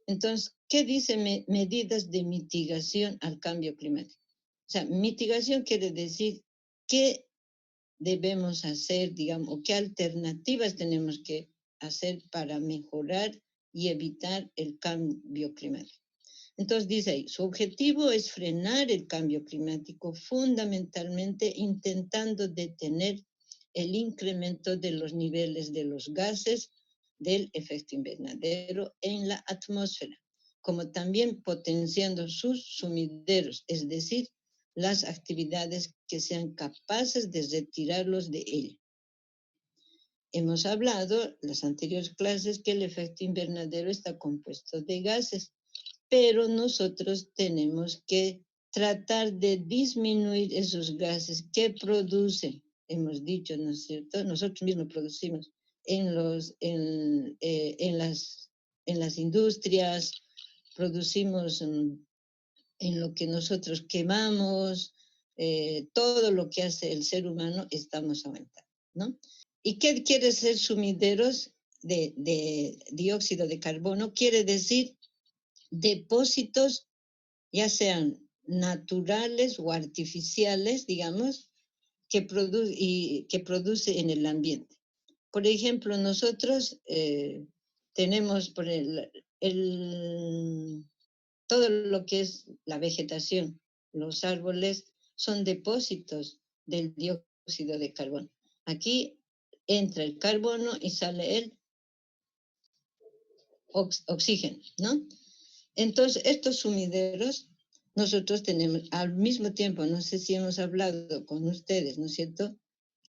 Entonces, ¿qué dice medidas de mitigación al cambio climático? O sea, mitigación quiere decir qué debemos hacer, digamos, o qué alternativas tenemos que hacer para mejorar y evitar el cambio climático. Entonces dice ahí, su objetivo es frenar el cambio climático, fundamentalmente intentando detener el incremento de los niveles de los gases del efecto invernadero en la atmósfera, como también potenciando sus sumideros, es decir, las actividades que sean capaces de retirarlos de ella. Hemos hablado en las anteriores clases que el efecto invernadero está compuesto de gases, pero nosotros tenemos que tratar de disminuir esos gases que producen, hemos dicho, ¿no es cierto? Nosotros mismos producimos en las industrias, producimos en lo que nosotros quemamos, todo lo que hace el ser humano, estamos aumentando, ¿no? ¿Y qué quiere ser sumideros de dióxido de carbono? Quiere decir depósitos, ya sean naturales o artificiales, digamos, que produce en el ambiente. Por ejemplo, nosotros tenemos todo lo que es la vegetación, los árboles son depósitos del dióxido de carbono. Aquí entra el carbono y sale el oxígeno, ¿no? Entonces, estos sumideros, nosotros tenemos al mismo tiempo, no sé si hemos hablado con ustedes, ¿no es cierto?,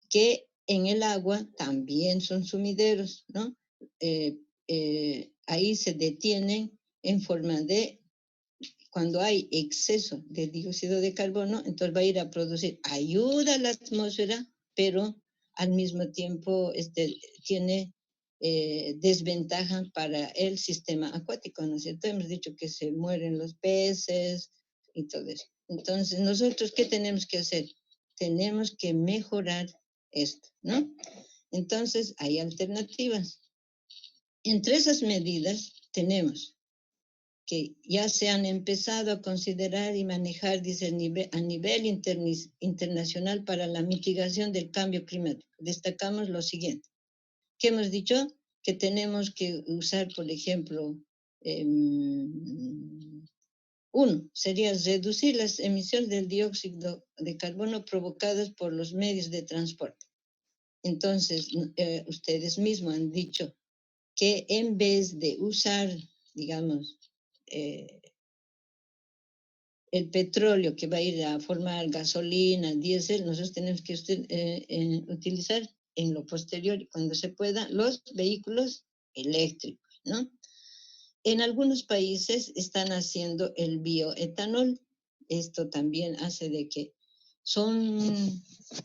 que en el agua también son sumideros, ¿no? Ahí se detienen en forma de, cuando hay exceso de dióxido de carbono, entonces va a ir a producir, ayuda a la atmósfera, pero al mismo tiempo tiene desventaja para el sistema acuático, ¿no es cierto? Hemos dicho que se mueren los peces y todo eso. Entonces, ¿nosotros qué tenemos que hacer? Tenemos que mejorar esto, ¿no? Entonces, hay alternativas. Entre esas medidas tenemos que ya se han empezado a considerar y manejar, dice, a nivel internacional para la mitigación del cambio climático. Destacamos lo siguiente, que hemos dicho que tenemos que usar, por ejemplo, uno, sería reducir las emisiones del dióxido de carbono provocadas por los medios de transporte. Entonces, ustedes mismos han dicho que en vez de usar, digamos, el petróleo que va a ir a formar gasolina, diésel, nosotros tenemos que utilizar en lo posterior, cuando se pueda, los vehículos eléctricos, ¿no? En algunos países están haciendo el bioetanol. Esto también hace de que son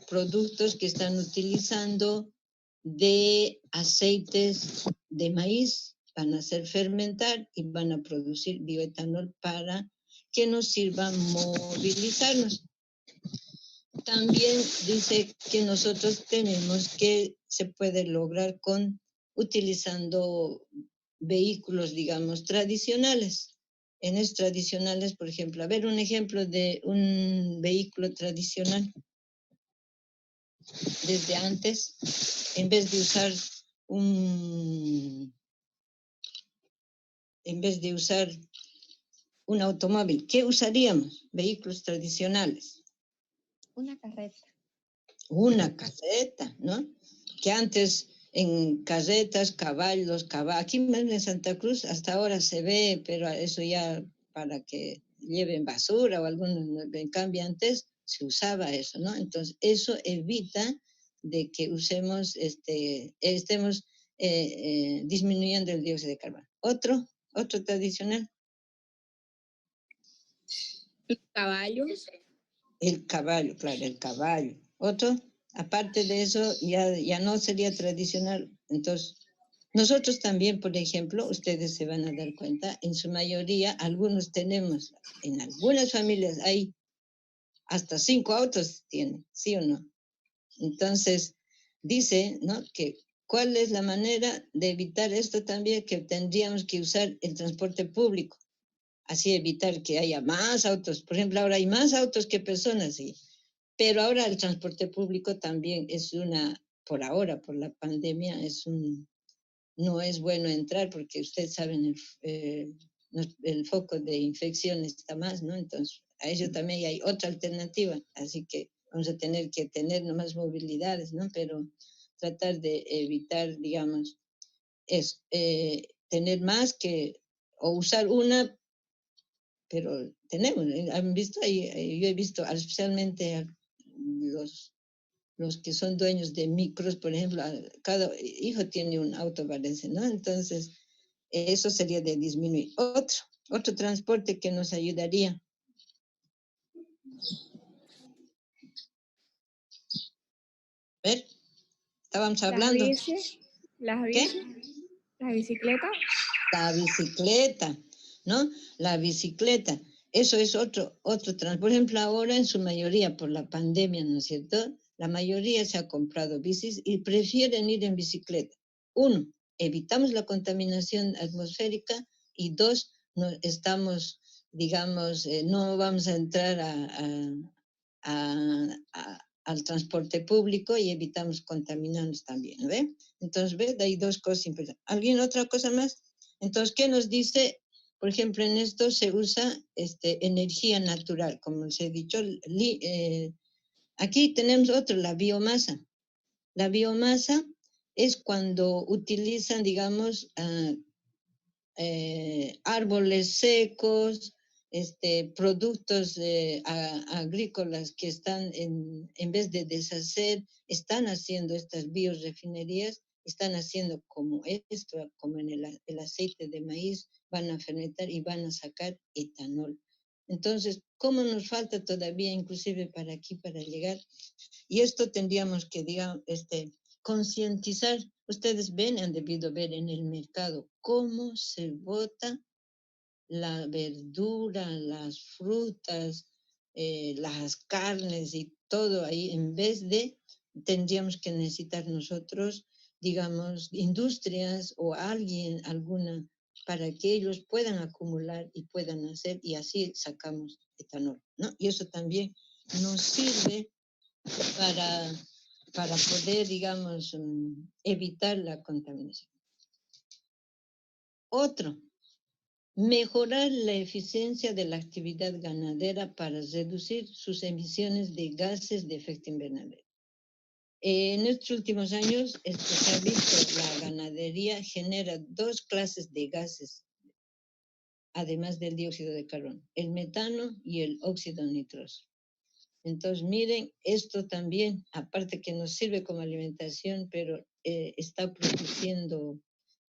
productos que están utilizando de aceites de maíz, van a hacer fermentar y van a producir bioetanol para que nos sirva a movilizarnos. También dice que nosotros tenemos que se puede lograr utilizando vehículos, digamos, tradicionales. En los tradicionales, por ejemplo, a ver un ejemplo de un vehículo tradicional desde antes, en vez de usar un automóvil, ¿qué usaríamos? Vehículos tradicionales. Una carreta. Una carreta, ¿no? Que antes en carretas, caballos, aquí en Santa Cruz hasta ahora se ve, pero eso ya para que lleven basura o algunos, en cambio antes se usaba eso, ¿no? Entonces eso evita de que estemos disminuyendo el dióxido de carbono. Otro tradicional. Los caballos. El caballo, claro, el caballo. Otro, aparte de eso, ya no sería tradicional. Entonces, nosotros también, por ejemplo, ustedes se van a dar cuenta, en su mayoría, algunos tenemos, en algunas familias hay hasta 5 autos tienen, ¿sí o no? Entonces, dice, ¿no?, que ¿Cuál es la manera de evitar esto también? Que tendríamos que usar el transporte público. Así evitar que haya más autos. Por ejemplo, ahora hay más autos que personas, sí. Pero ahora el transporte público también es por ahora, por la pandemia, no es bueno entrar porque ustedes saben, el foco de infección está más, ¿no? Entonces, a ello también hay otra alternativa, así que vamos a tener que tener más movilidades, ¿no? Pero tratar de evitar, digamos, tener más o usar una, pero tenemos, ¿han visto? Yo he visto especialmente a los que son dueños de micros, por ejemplo, cada hijo tiene un auto, parece, ¿no? Entonces, eso sería de disminuir. Otro transporte que nos ayudaría. ¿Ver? Estábamos hablando. Las ¿Qué? La bicicleta. La bicicleta, ¿no? La bicicleta. Eso es otro transporte. Por ejemplo, ahora en su mayoría por la pandemia, ¿no es cierto? La mayoría se ha comprado bicis y prefieren ir en bicicleta. Uno, evitamos la contaminación atmosférica y dos, no estamos, digamos, no vamos a entrar al transporte público y evitamos contaminarnos también, ¿ve? Entonces, ¿ve? Hay dos cosas importantes. ¿Alguien otra cosa más? Entonces, ¿qué nos dice? Por ejemplo, en esto se usa energía natural, como les he dicho. Aquí tenemos otro, la biomasa. La biomasa es cuando utilizan, digamos, árboles secos, productos agrícolas que están, en vez de deshacer, están haciendo estas biorefinerías, están haciendo como esto, como en el aceite de maíz, van a fermentar y van a sacar etanol. Entonces, ¿cómo nos falta todavía, inclusive para aquí, para llegar? Y esto tendríamos que, digamos, concientizar. Ustedes han debido ver en el mercado cómo se bota la verdura, las frutas, las carnes y todo ahí, en vez de, tendríamos que necesitar nosotros, digamos, industrias o alguna, para que ellos puedan acumular y puedan hacer, y así sacamos etanol, ¿no? Y eso también nos sirve para, para poder, digamos, evitar la contaminación. Otro, mejorar la eficiencia de la actividad ganadera para reducir sus emisiones de gases de efecto invernadero. En estos últimos años, se ha visto la ganadería genera dos clases de gases, además del dióxido de carbono, el metano y el óxido nitroso. Entonces, miren, esto también, aparte que nos sirve como alimentación, pero está produciendo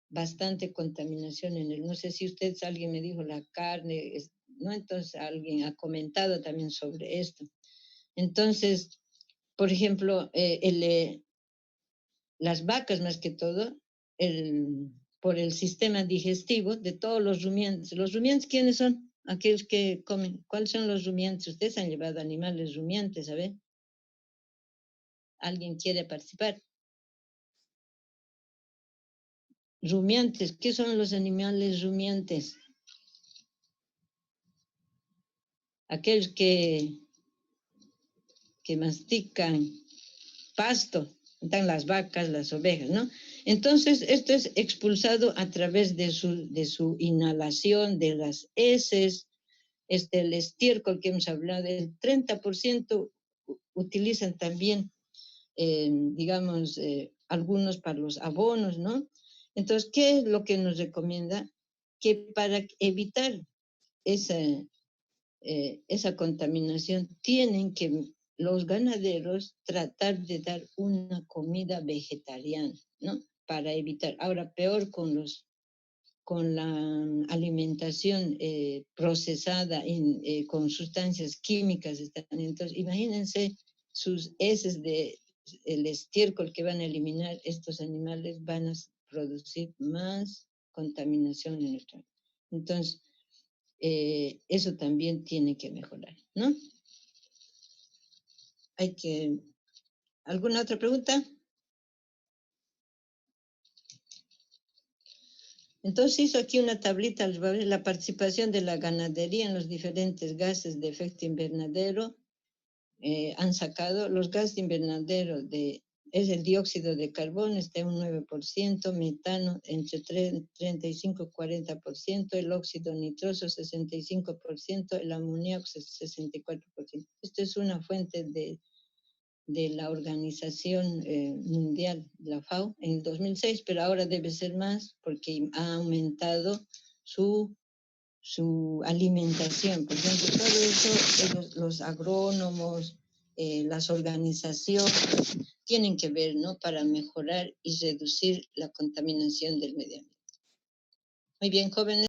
bastante contaminación en el. No sé si alguien me dijo la carne, ¿no? Entonces, alguien ha comentado también sobre esto. Entonces, por ejemplo, las vacas más que todo, por el sistema digestivo de todos los rumiantes. ¿Los rumiantes quiénes son? Aquellos que comen. ¿Cuáles son los rumiantes? Ustedes han llevado animales rumiantes, a ver. ¿Alguien quiere participar? Rumiantes, ¿qué son los animales rumiantes? Aquellos que mastican pasto, están las vacas, las ovejas, ¿no? Entonces, esto es expulsado a través de su inhalación de las heces, el estiércol que hemos hablado, el 30% utilizan también, digamos, algunos para los abonos, ¿no? Entonces, ¿qué es lo que nos recomienda? Que para evitar esa contaminación tienen que los ganaderos tratar de dar una comida vegetariana, ¿no? Para evitar. Ahora, peor con la alimentación procesada con sustancias químicas. Entonces, imagínense sus heces el estiércol que van a eliminar estos animales van a producir más contaminación en el tráfico. Entonces, eso también tiene que mejorar, ¿no? ¿Alguna otra pregunta? Entonces hizo aquí una tablita, les va a ver la participación de la ganadería en los diferentes gases de efecto invernadero. Han sacado los gases de invernadero es el dióxido de carbono, está en un 9%, metano entre 35 y 40%, el óxido nitroso 65%, el amoníaco 64%. Esto es una fuente de la Organización Mundial, la FAO, en 2006, pero ahora debe ser más porque ha aumentado su alimentación. Por ejemplo, todo eso, los agrónomos, las organizaciones, tienen que ver, ¿no? Para mejorar y reducir la contaminación del medio ambiente. Muy bien, jóvenes.